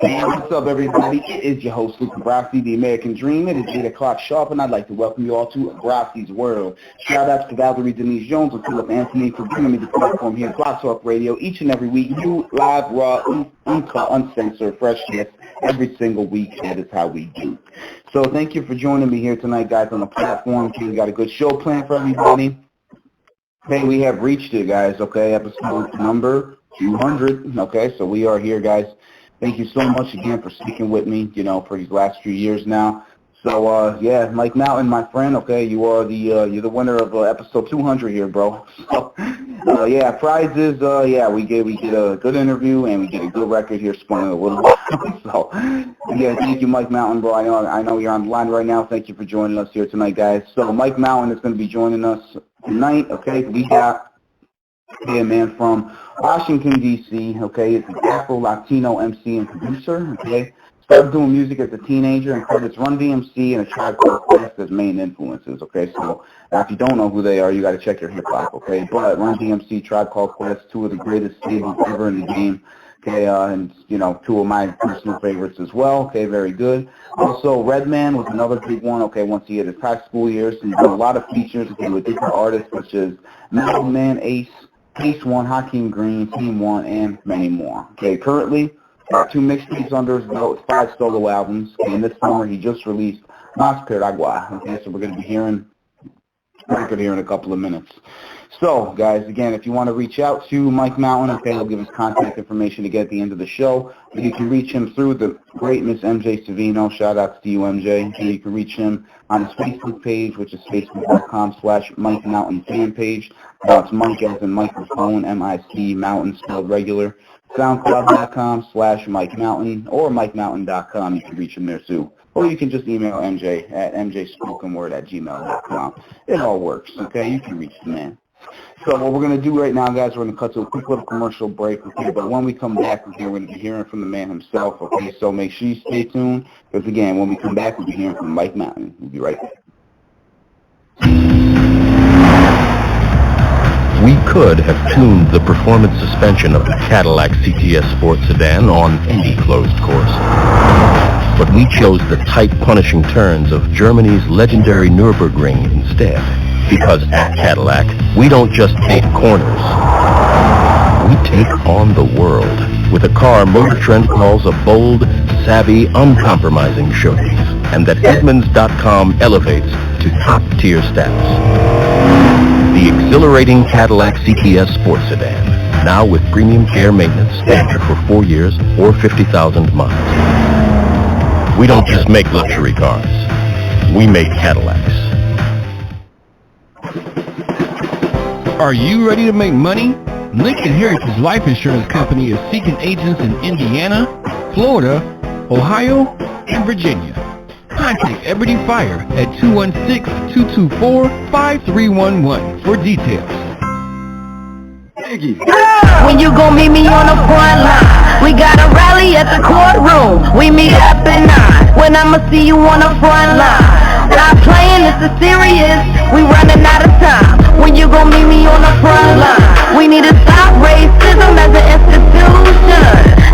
Hey, what's up, everybody? It is your host, Luke Brassy, the American Dream. It is 8 o'clock sharp, and I'd like to welcome you all to Brassy's World. Shout out to Valerie Denise Jones and Philip Anthony for bringing me the platform here at Block Talk Radio each and every week. New, live, raw, uncut, uncensored, freshness every single week. That is how we do. So thank you for joining me here tonight, guys, on the platform. We got a good show planned for everybody. Hey, we have reached it, guys, okay? Episode number 200, okay? So we are here, guys. Thank you so much again for sticking with me, for these last few years now. So, yeah, Mike Mountain, my friend, okay, you're the winner of episode 200 here, bro. So, yeah, prizes, we get a good interview and we get a good record here, spun a little while. So, yeah, thank you, Mike Mountain, bro. I know you're on the line right now. Thank you for joining us here tonight, guys. So, Mike Mountain is going to be joining us tonight, okay? We got a man from Washington, D.C., okay? It's an Afro-Latino MC and producer, okay? Started doing music as a teenager and credits Run DMC and A Tribe Called Quest as main influences, okay? So if you don't know who they are, you got to check your hip-hop, okay? But Run DMC, Tribe Called Quest, two of the greatest stables ever in the game, okay? And, two of my personal favorites as well, okay? Very good. Also, Redman was another big one, okay, once he had his high school years. He's done a lot of features, okay, with different artists such as Mellow Man, Ace, Case One, Hakeem Green, Team One, and many more. Okay, currently, got 2 mixtapes under his belt, 5 solo albums. Okay, and this summer, he just released Mas Peragua. Okay, so we're going to be hearing record here in a couple of minutes. So, guys, again, if you want to reach out to Mike Mountain, okay, he'll give his contact information again at the end of the show. But you can reach him through the great Miss MJ Savino. Shout out to you, MJ. And you can reach him on his Facebook page, which is facebook.com/Mike Mountain fan page. It's Mike as in microphone, M-I-C, Mountain spelled regular. SoundCloud.com/Mike Mountain or MikeMountain.com. You can reach him there too. Or you can just email MJ at mjspokenword@gmail.com. It all works, okay? You can reach the man. So what we're going to do right now, guys, we're going to cut to a quick little commercial break, okay? But when we come back, we're going to be hearing from the man himself, okay? So make sure you stay tuned, because, again, when we come back, we'll be hearing from Mike Mountain. We'll be right back. We could have tuned the performance suspension of the Cadillac CTS Sport Sedan on any closed course. But we chose the tight, punishing turns of Germany's legendary Nürburgring instead. Because at Cadillac, we don't just take corners. We take on the world with a car Motor Trend calls a bold, savvy, uncompromising showpiece, and that Edmunds.com elevates to top-tier status. The exhilarating Cadillac CTS Sport Sedan, now with premium care maintenance standard for 4 years or 50,000 miles. We don't just make luxury cars. We make Cadillacs. Are you ready to make money? Lincoln Heritage Life Insurance Company is seeking agents in Indiana, Florida, Ohio, and Virginia. Contact Ebony Fire at 216-224-5311 for details. When you gon' meet me on the front line? We got a rally at the courtroom. We meet up at 9. When I'ma see you on the front line? Stop playing, this is serious. We running out of time. When you gon' meet me on the front line? We need to stop racism as an institution.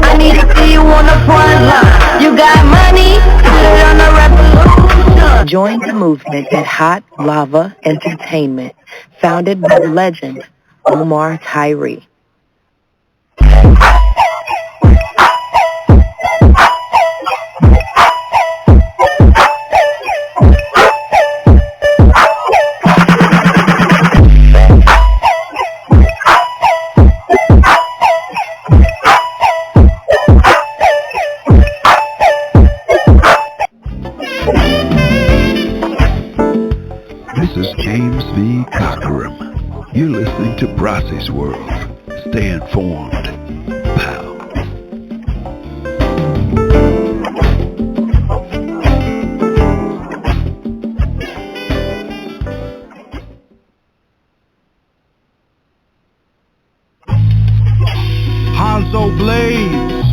I need to see you on the front line. You got money? Put it on the revolution. Join the movement at Hot Lava Entertainment, founded by the legend Omar Tyree. You're listening to Brassy's World. Stay informed, pal. Hanzo Blaze,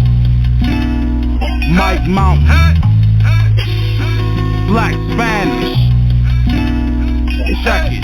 Mike Mountain, Black Spanish, check it.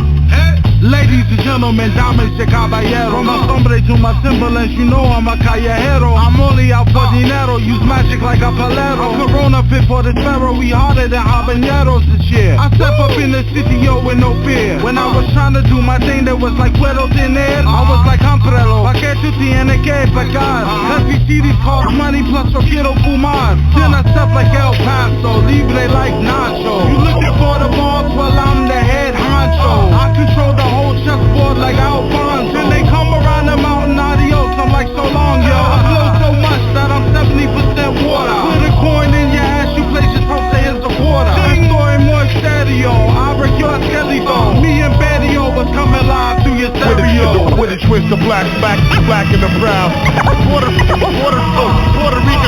Ladies and gentlemen, damas y caballeros, from my sombre to my semblance, you know I'm a callejero. I'm only out for dinero, use magic like a palero. Corona fit for the sparrow, we harder than habaneros this year. I step up in the city, yo, with no fear. When I was trying to do my thing, there was like puedo tener. I was like Amprelo, pa' que tú tienes que pagar. Heavy CDs cost money, plus yo quiero fumar. Then I step like El Paso, libre like Nacho. You looking for the boss? Well, I'm the head honcho. I control the whole chessboard like Alfonso. Then they come around the mountain, adios, I'm like so long, yo. I blow so much that I'm 70% water. Put a coin in your ass, you place your hope, say it's a quarter. Estoy muy serio, I break your skeleton. Me and Bedio was coming live through your stereo. With a twist of black and the brown. Puerto Ricans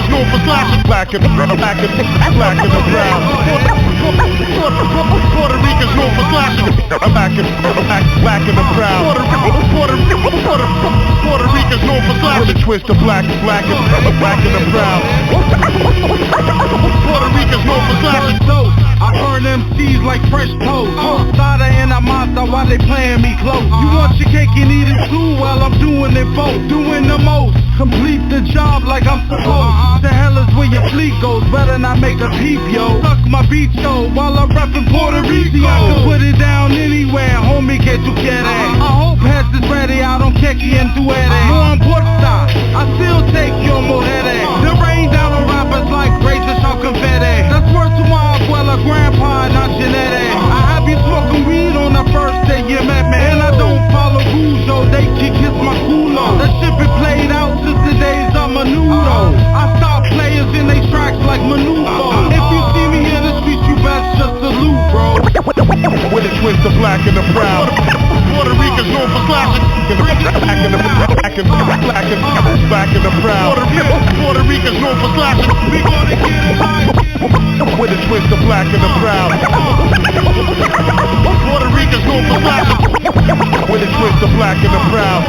known for slashing black and the brown. Puerto Ricans known for slashing black and the brown. Puerto Ricans known for slashing with a twist of black and the brown. Puerto Ricans known for slashing. I burn MCs like fresh toast. Sada and Amasa while they playing me close. You want your cake and eat it too? Well, I'm doing it both. Doing the most. Complete the job like I'm supposed. The hell is where your fleet goes. Better not make a peep, yo. Suck my beat, yo, while I'm reppin' Puerto Rico. I can put it down anywhere, homie, que tu quieres. I hope heads is ready, I don't care quien tú eres. No importa, I still take your mujeres. The rain down on rappers like razor sharp confetti. That's worth to my abuela, grandpa, not Jeanette. I have you smoking weed on the first day you met me. And I don't follow rules, yo, they can kiss my culo. That shit been played out since the days of Menudo. I stop players in they tracks like Menudo. If you see me in the streets, you best just salute, bro. With a twist of black and the brown. Puerto Ricans known for slashing black and the brown. Puerto Ricans known for slashing. We gonna get it right. With a twist of black and the brown. Puerto Ricans known for slashing. With a twist of black and the brown.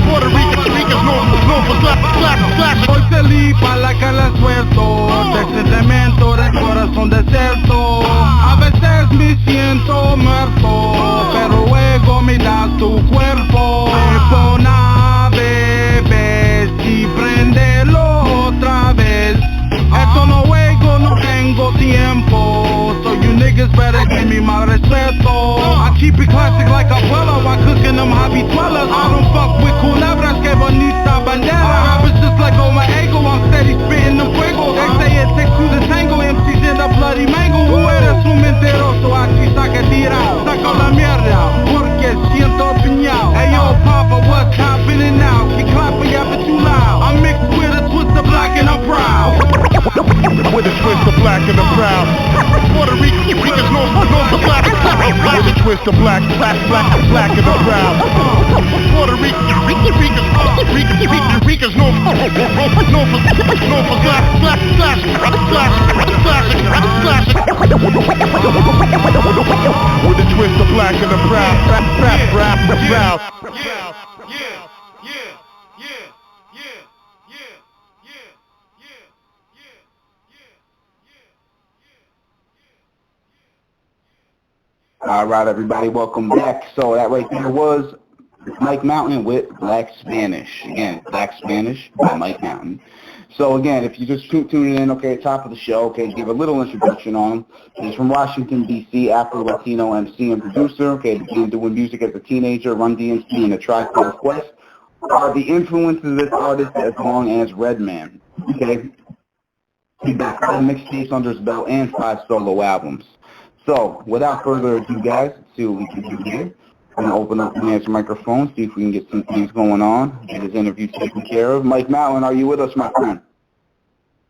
Puerto Ricans known for slashing. Hoy salí pa' la calle suelto, de sentimiento del corazón desierto. A veces me siento muerto, pero luego me das tu cuerpo. Pon a beber y prendelo otra vez. Esto no juego, no tengo tiempo, so you niggas better give me my respeto. I keep it classic like abuela while cooking them habituelas. I don't fuck with culebras, que bonita bandera. Rappers just like my ego, I'm steady spitting the fuego. They say it takes two to tango, MCs in the bloody mango. Tú eres un mentiroso, aquí saca tirao. Saca la mierda, porque siento piñao. Hey yo, Papa, what's happening now? Keep clapping, yeah, but too loud. I'm mixed with a twist of black and I'm proud. With a twist of black and the brown. Puerto Ricans known for black. With a twist of black and the brown. Puerto Ricans known for black. With a twist of black and the brown. All right, everybody, welcome back. So that right there was Mike Mountain with Black Spanish. Again, Black Spanish by Mike Mountain. So again, if you just tuning in, okay, top of the show, okay, give a little introduction on him. He's from Washington, D.C., Afro-Latino MC and producer, okay, began doing music as a teenager, Run DMC and the Tribe Called Quest. The influences of this artist as long as Redman, okay. He got 5 mixtapes under his belt and 5 solo albums. So, without further ado, guys, let's see what we can do here. I'm going to open up the man's microphone, see if we can get some things going on, get his interview taken care of. Mike Mountain, are you with us, my friend?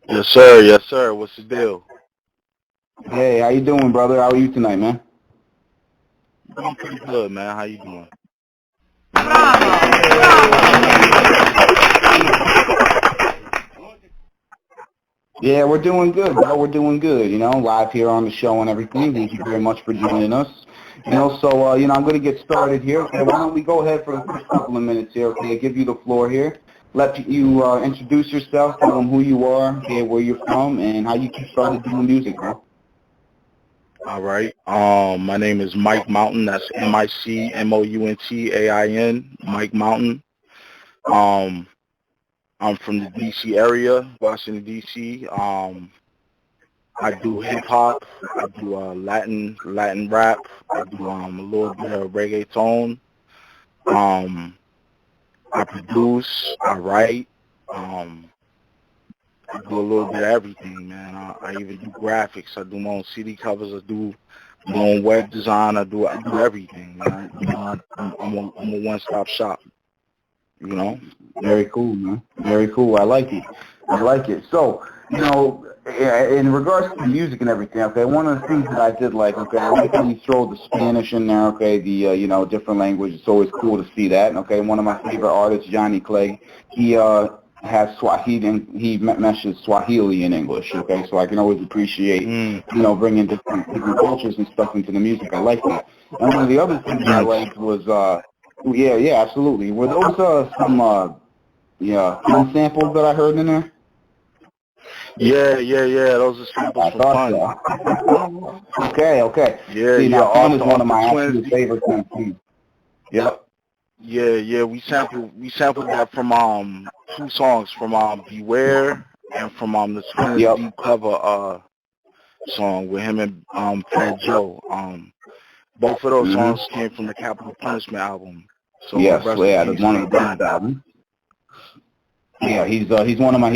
Yes, sir. Yes, sir. What's the deal? Hey, how you doing, brother? How are you tonight, man? I'm pretty good, man. How you doing? Yeah, we're doing good, bro. We're doing good, you know, live here on the show and everything. Thank you very much for joining us. You know, so, you know, I'm going to get started here. Okay, why don't we go ahead for the first couple of minutes here, okay? Give you the floor here. Let you introduce yourself, tell them who you are, okay, where you're from, and how you started doing music, bro. All right. My name is Mike Mountain. That's MICMOUNTAIN. Mike Mountain. I'm from the DC area, Washington DC. I do hip hop. I do Latin rap. I do a little bit of reggaeton. I produce. I write. I do a little bit of everything, man. I even do graphics. I do my own CD covers. I do my own web design. I do everything, man. You know, I'm a one-stop shop. You know. Very cool, man. Very cool. I like it. I like it. So, you know, in regards to music and everything, okay, one of the things that I did like, okay, I like how you throw the Spanish in there, okay, the, you know, different language. It's always cool to see that, okay. One of my favorite artists, Johnny Clegg, he has Swahili, and he meshes Swahili in English, okay, so I can always appreciate, you know, bringing different cultures and stuff into the music. I like that. And one of the other things I liked was, yeah, absolutely. Were those some fun samples that I heard in there? Yeah. Those are samples from Fun. So. Okay. Yeah, See, now Fun is one of my Twins, absolute favorite things. Yep. Yeah. We sampled that from 2 songs from Beware and from the Twins Deep Cover song with him and Fat Joe. Both of those songs came from the Capital Punishment album. So yes, that's one of the best albums. Yeah, he's one of my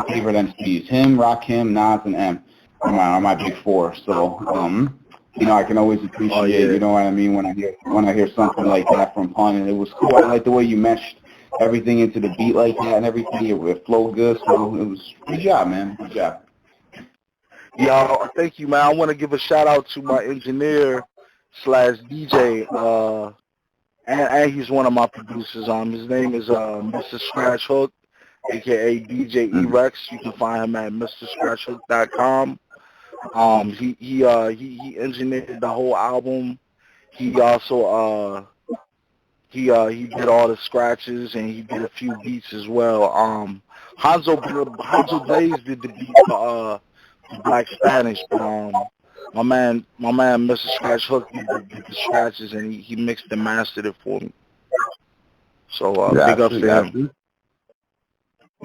favorite MCs. Him, Rakim, Nas, and M are my big 4. So you know, I can always appreciate, you know what I mean, when I hear something like that from Pun, and it was cool. I like the way you meshed everything into the beat like that and everything. It flowed good, so it was good job, man. Good job. Yeah, thank you, man. I want to give a shout out to my engineer / DJ, and he's one of my producers. His name is Mr. Scratch Hook, aka DJ E-Rex. You can find him at MrScratchHook.com. He engineered the whole album. He also he did all the scratches, and he did a few beats as well. Hanzo Blaze did the beat for Black Spanish, but my man Mr. Scratch Hook did the scratches, and he mixed and mastered it for me. So big ups to him.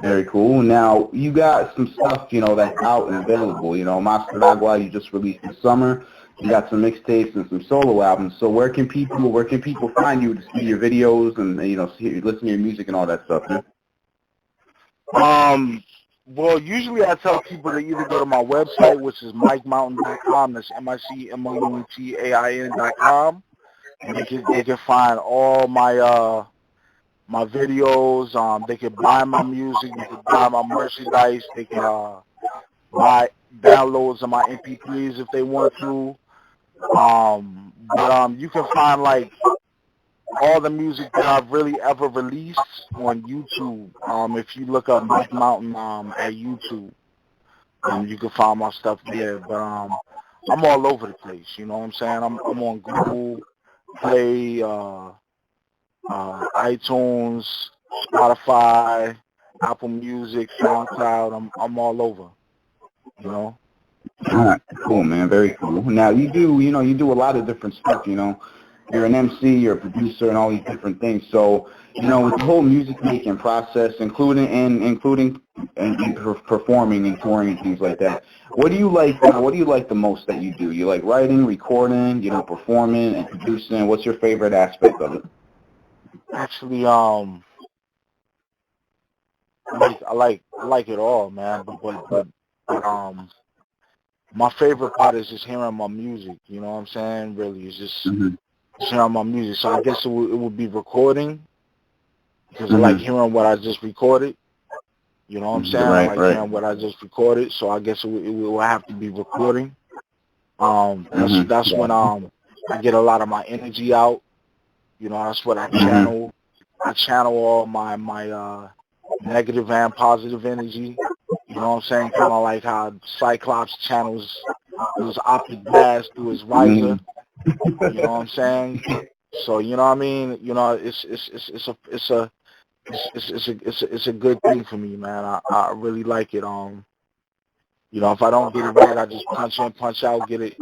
Very cool. Now, you got some stuff, you know, that's out and available. You know, Master Agua, you just released in summer. You got some mixtapes and some solo albums. So where can people find you to see your videos and, you know, listen to your music and all that stuff, man? Well, usually I tell people to either go to my website, which is MikeMountain.com. That's MICMOUNTAIN.com. And they can find all my my videos. They can buy my music. They can buy my merchandise. They can buy downloads of my MP3s if they want to. But you can find like all the music that I've really ever released on YouTube. If you look up Mike Mountain at YouTube, you can find my stuff there. But I'm all over the place. You know what I'm saying? I'm on Google Play, iTunes, Spotify, Apple Music, SoundCloud. I'm all over. You know. All right, cool, man. Very cool. Now you do a lot of different stuff. You know, you're an MC, you're a producer, and all these different things. So, you know, with the whole music making process, including performing and touring and things like that, what do you like? What do you like the most that you do? You like writing, recording, you know, performing and producing? What's your favorite aspect of it? Actually, I like it all, man. But my favorite part is just hearing my music. You know what I'm saying? Really, it's just hearing my music. So I guess it would be recording, because I like hearing what I just recorded. You know what I'm saying? I like hearing what I just recorded. So I guess it will have to be recording. That's when I get a lot of my energy out. You know, that's what I channel. I channel all my negative and positive energy. You know what I'm saying? Kind of like how Cyclops channels his optic blast through his visor. You know what I'm saying? So you know what I mean? You know, it's a good thing for me, man. I really like it. You know, if I don't get it right, I just punch in, punch out, get it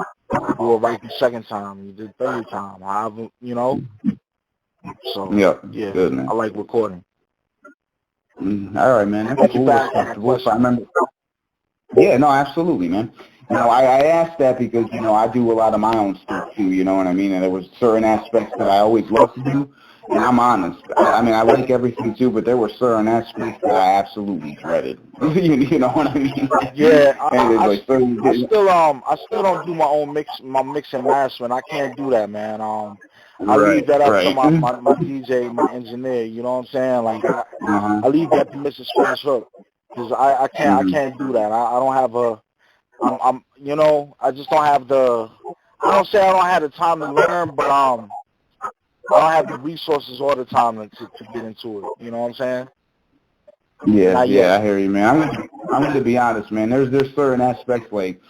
do it right the second time, you did the third time. However, you know. So yeah, good, man. I like recording. All right, man. That's Thank you cool. back That's for that comfortable. So I question. remember. Yeah, no, absolutely, man. You know, I asked that because, you know, I do a lot of my own stuff too, you know what I mean? And there was certain aspects that I always loved to do, and I'm honest. I mean, I like everything too, but there were certain aspects that I absolutely dreaded. You know what I mean? Yeah, I still don't do my own mix and mastering. I can't do that, man. I leave that up to my DJ, my engineer. You know what I'm saying? Like I leave that to Mr. Spanish Hook, because I can't do that. I don't have I'm you know, I just don't have the. I don't say I don't have the time to learn, but I don't have the resources all the time to get into it. You know what I'm saying? Yeah, I hear you, man. I'm gonna be honest, man. There's certain aspects, like,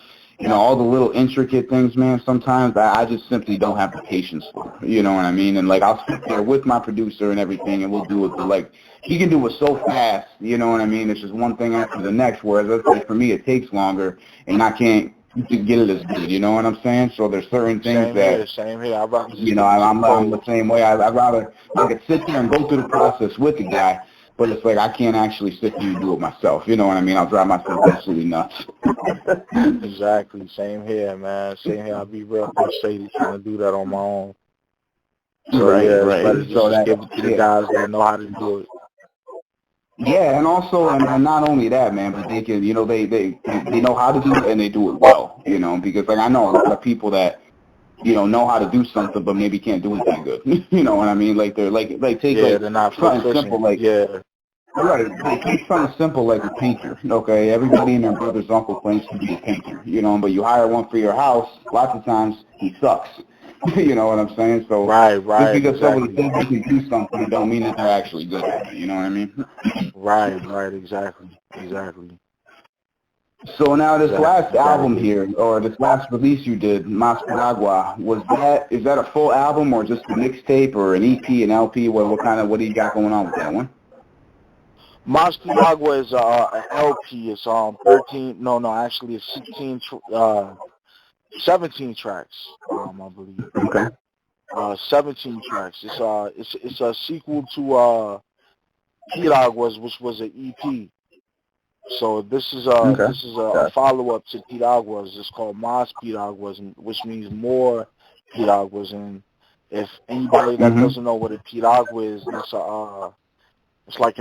you know, all the little intricate things, man. Sometimes I just simply don't have the patience for. You know what I mean? And like, I'll sit there with my producer and everything, and we'll do it. But like, he can do it so fast. You know what I mean? It's just one thing after the next. Whereas let's say for me, it takes longer, and I can't get it as good. You know what I'm saying? So there's certain things Same here. I'd rather just, you know, I'm the same way. I'd rather I could sit there and go through the process with the guy. But it's like I can't actually sit here and do it myself. You know what I mean? I'll drive myself absolutely nuts. Exactly. Same here, man. Same here. I'll be real frustrated trying to do that on my own. So right. It's better just give it to the guys that know how to do it. Yeah, and also, and not only that, man, but they can, you know, they know how to do it and they do it well. You know, because like I know a lot of people that, you know how to do something, but maybe can't do it that good. You know what I mean? Like they're like take they're not something simple like right. Like take something simple like a painter. Okay, everybody and their brother's uncle claims to be a painter. You know, but you hire one for your house, lots of times he sucks. You know what I'm saying? So right. Just because Exactly. somebody says they can do something, it don't mean that they're actually good at it. You know what I mean? Right. Exactly. So now this last album here, or this last release you did, Mas Piragua, is that a full album or just a mixtape or an EP, an LP? What do you got going on with that one? Mas Piragua is an LP. It's 17 tracks. I believe. Okay. 17 tracks. It's a sequel to Piraguas, which was an EP. So this is a follow-up to Piraguas. It's called Mas Piraguas, which means more Piraguas. And if anybody that doesn't know what a piragua is, it's like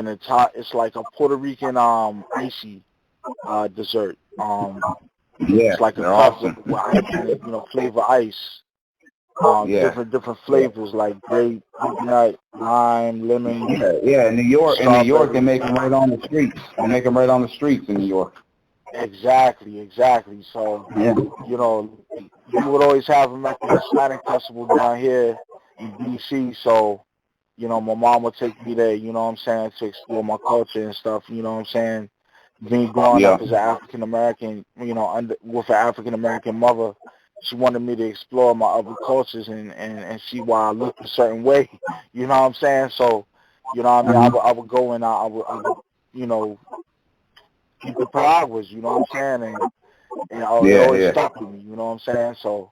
a Puerto Rican icy dessert. It's like a cup with ice in it, flavor ice. Different flavors like grape, coconut, lime, lemon. Yeah. In New York, they make them right on the streets. They make them right on the streets in New York. Exactly. So, you would always have them at the Hispanic Festival down here in D.C. So, my mom would take me there, you know what I'm saying, to explore my culture and stuff, you know what I'm saying. Me growing up as an African-American, with an African-American mother, she wanted me to explore my other cultures and see why I look a certain way, you know what I'm saying. So, I would go and I would keep the Paraguas, you know what I'm saying, and it always stuck with me, you know what I'm saying. So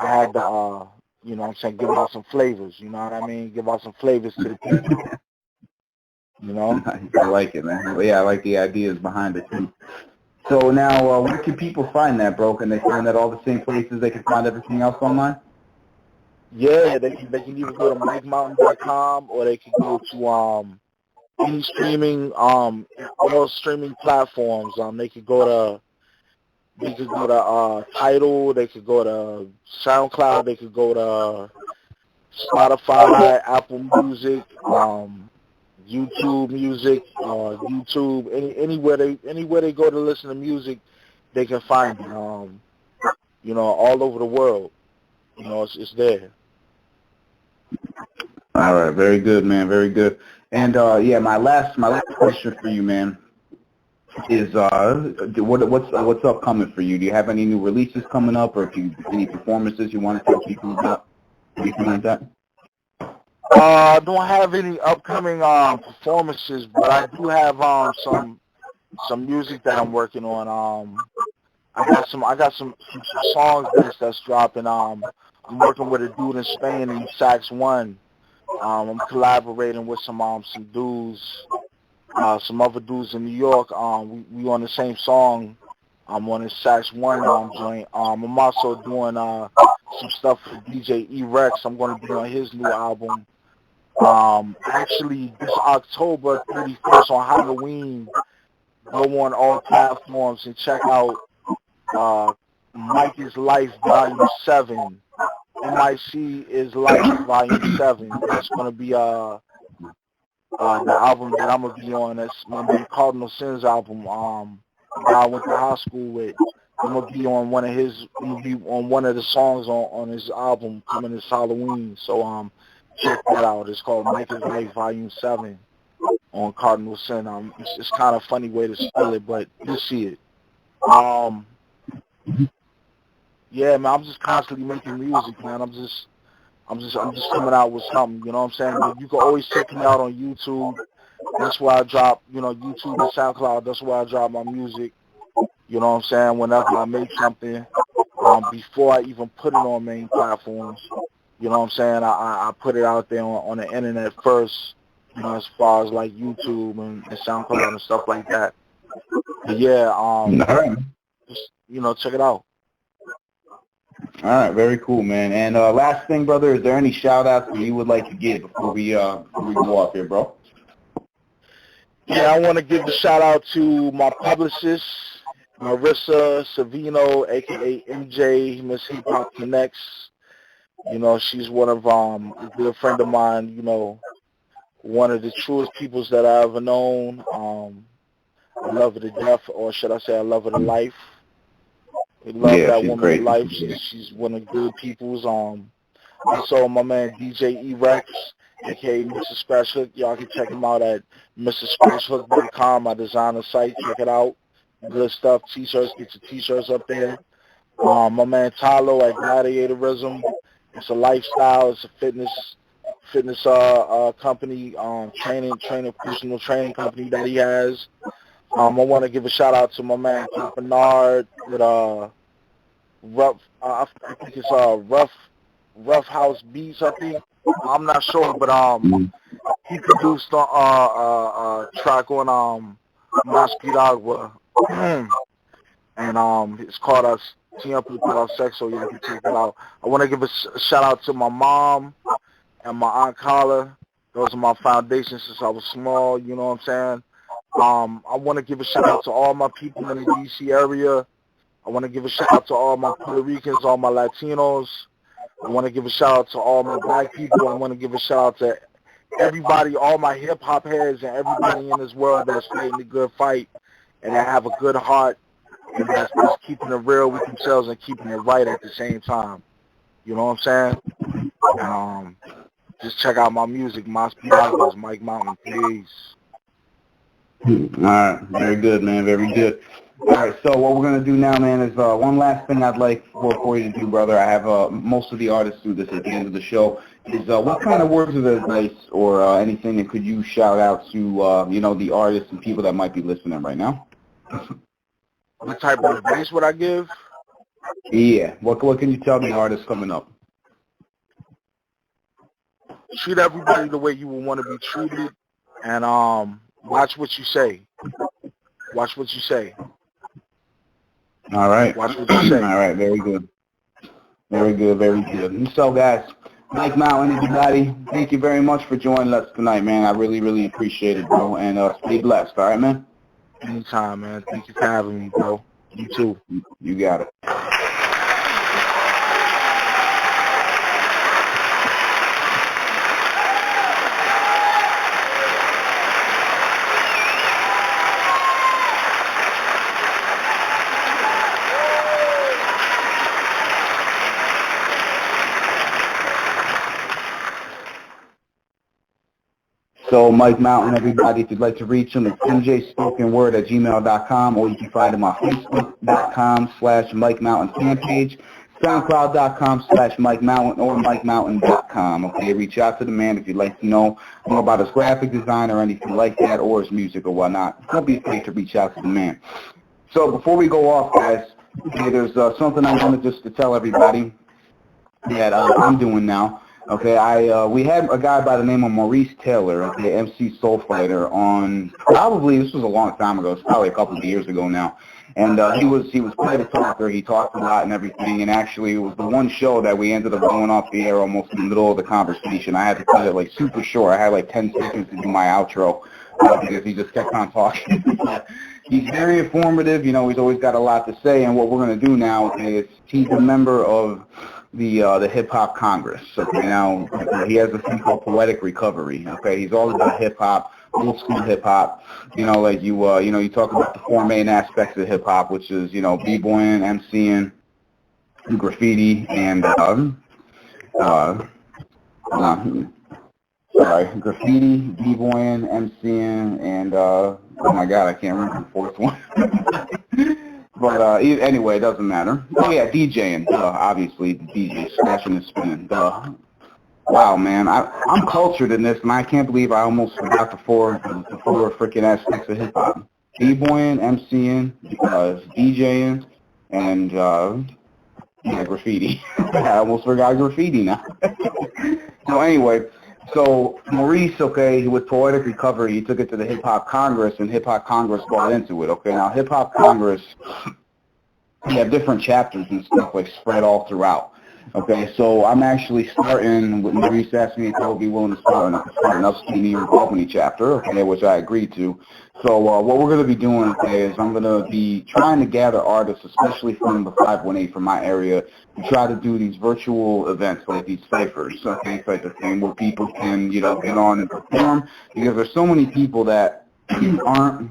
I had to, give out some flavors, you know what I mean, give out some flavors to the people, I like it, man. Well, yeah, I like the ideas behind it too. So now, where can people find that, bro? Can they find that all the same places they can find everything else online? Yeah, they can either go to MikeMountain.com or they can go to any streaming all streaming platforms. They could go to Tidal, they could go to SoundCloud, they could go to Spotify, Apple Music, YouTube Music, YouTube, anywhere they go to listen to music, they can find it. All over the world. It's there. All right, very good, man, very good. And my last question for you, man, is what's upcoming for you? Do you have any new releases coming up, or any performances you want to tell people about? Anything like that? I don't have any upcoming performances, but I do have some music that I'm working on. I got some songs that's dropping. I'm working with a dude in Spain named Sax One. I'm collaborating with some dudes, some other dudes in New York. We on the same song. I'm on this Sax One joint. I'm also doing some stuff for DJ E-Rex. I'm going to be on his new album. Actually, this October 31st on Halloween, go on all platforms and check out Mike is Life Volume 7. MIC is Life Volume 7. That's going to be the album that I'm going to be on. That's my man Cardinal Sin's album. The guy I went to high school with. I'm going to be on one of the songs on his album coming this Halloween. So check that out. It's called Mike is Life Volume 7 on Cardinal Sin. It's kind of a funny way to spell it, but you'll see it. Yeah, man, I'm just constantly making music, man. I'm just coming out with something, you know what I'm saying? But you can always check me out on YouTube. That's where I drop, YouTube and SoundCloud. That's where I drop my music. You know what I'm saying? Whenever I make something, before I even put it on main platforms, you know what I'm saying? I put it out there on the internet first, as far as like YouTube and SoundCloud and stuff like that. But yeah, just, check it out. All right, very cool, man. And last thing, brother, is there any shout-outs that you would like to give before we go off here, bro? Yeah, I want to give a shout-out to my publicist, Marissa Savino, a.k.a. MJ, Miss Hip Hop Connects. She's one of a good friend of mine, one of the truest peoples that I ever known. I love her to death, or should I say I love her to life. I love that woman to life. She's one of the good peoples. Also, my man DJ E-Rex, a.k.a. Mr. Scratch Hook. Y'all can check him out at MrScratchHook.com. I designed the site. Check it out. Good stuff. T-shirts. Get your T-shirts up there. My man Talo at Gladiatorism. It's a lifestyle. It's a fitness company, training, personal training company that he has. I want to give a shout out to my man Bernard with I think it's Rough House Beats. I think I'm not sure, but he produced a track on Maspiragua, and it's called us Tiempo para Sexo. You can check it out. I want to give a shout out to my mom and my Aunt Carla. Those are my foundations since I was small. You know what I'm saying? I want to give a shout out to all my people in the DC area. I want to give a shout out to all my Puerto Ricans, all my Latinos. I want to give a shout out to all my black people. I want to give a shout out to everybody, all my hip hop heads and everybody in this world that's fighting the good fight and that have a good heart and that's keeping it real with themselves and keeping it right at the same time. You know what I'm saying? Just check out my music. My sponsor is Mike Mountain. Peace. All right, very good, man, very good. All right, so what we're going to do now, man, is one last thing I'd like for you to do, brother. I have most of the artists do this at the end of the show, is what kind of words of advice or anything that could you shout out to, the artists and people that might be listening right now? What type of advice would I give? Yeah, what can you tell the artists coming up? Treat everybody the way you would want to be treated, and watch what you say. Watch what you say. All right. Watch what you say. All right, very good. Very good, very good. And so, guys, Mike Mountain, everybody, thank you very much for joining us tonight, man. I really, really appreciate it, bro. And stay blessed, all right, man? Anytime, man. Thank you for having me, bro. You too. You got it. So Mike Mountain, everybody, if you'd like to reach him, it's mjspokenword@gmail.com, or you can find him on facebook.com/Mike Mountain fan page, soundcloud.com/Mike Mountain, or MikeMountain.com. Okay, reach out to the man if you'd like to know more about his graphic design or anything like that, or his music or whatnot. Don't be afraid to reach out to the man. So before we go off, guys, Okay, there's something I wanted just to tell everybody that I'm doing now. Okay, we had a guy by the name of Maurice Taylor, okay, MC Soul Fighter, on probably, this was a long time ago, it's probably a couple of years ago now, and he was quite a talker. He talked a lot and everything, and actually it was the one show that we ended up going off the air almost in the middle of the conversation. I had to cut it like super short. I had like 10 seconds to do my outro because he just kept on talking. He's very informative. You know, he's always got a lot to say, and what we're going to do now is he's a member of the Hip Hop Congress. Okay, now he has a thing called Poetic Recovery. Okay, he's all about hip hop, old school hip hop. You know, like you talk about the four main aspects of hip hop, which is b-boying, MCing, graffiti, and graffiti, b-boying, MCing, and oh my God, I can't remember the fourth one. But anyway, it doesn't matter. Oh yeah, DJing, obviously, the DJ, scratching and spinning. Wow, man, I'm cultured in this, and I can't believe I almost forgot the four freaking aspects of hip hop: b-boying, MCing, DJing, and graffiti. I almost forgot graffiti now. So anyway. So Maurice, okay, with Poetic Recovery, he took it to the Hip Hop Congress, and Hip Hop Congress bought into it. Okay, now Hip Hop Congress, we have different chapters and stuff like spread all throughout. Okay, so I'm actually starting. Maurice asked me if I would be willing to start an upstate New York Albany chapter, okay, which I agreed to. So what we're going to be doing, okay, is I'm going to be trying to gather artists, especially from the 518 from my area, to try to do these virtual events like these ciphers, okay, type of thing, where people can, get on and perform, because there's so many people that aren't,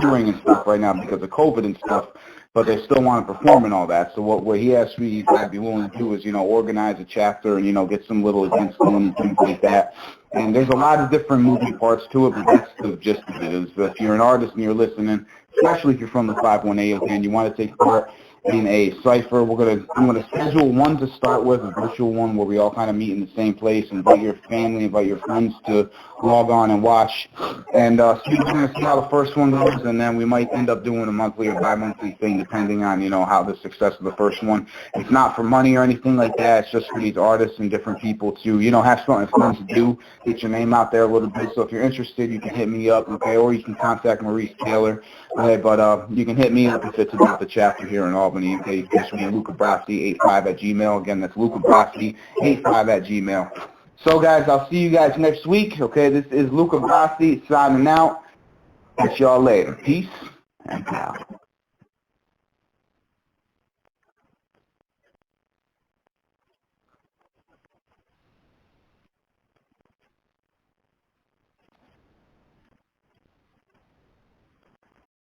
touring and stuff right now because of COVID and stuff, but they still want to perform and all that. So what he asked me I'd be willing to do is, organize a chapter and, get some little events going and things like that. And there's a lot of different moving parts to it, but that's the gist of it. Is if you're an artist and you're listening, especially if you're from the 518 and you want to take part in a cipher, I'm gonna schedule one to start with, a virtual one where we all kind of meet in the same place. Invite your family, invite your friends to log on and watch. And so we're gonna see how the first one goes, and then we might end up doing a monthly or bi-monthly thing depending on how the success of the first one. It's not for money or anything like that. It's just for these artists and different people to have something fun to do, get your name out there a little bit. So if you're interested, you can hit me up, okay, or you can contact Maurice Taylor. Okay, but you can hit me up if it's about the chapter here in Albany. Okay, you can catch me at lucabrassy85@gmail. Again, that's lucabrassy85@gmail. So guys, I'll see you guys next week. Okay, this is Luca Brassy signing out. Catch y'all later. Peace and power.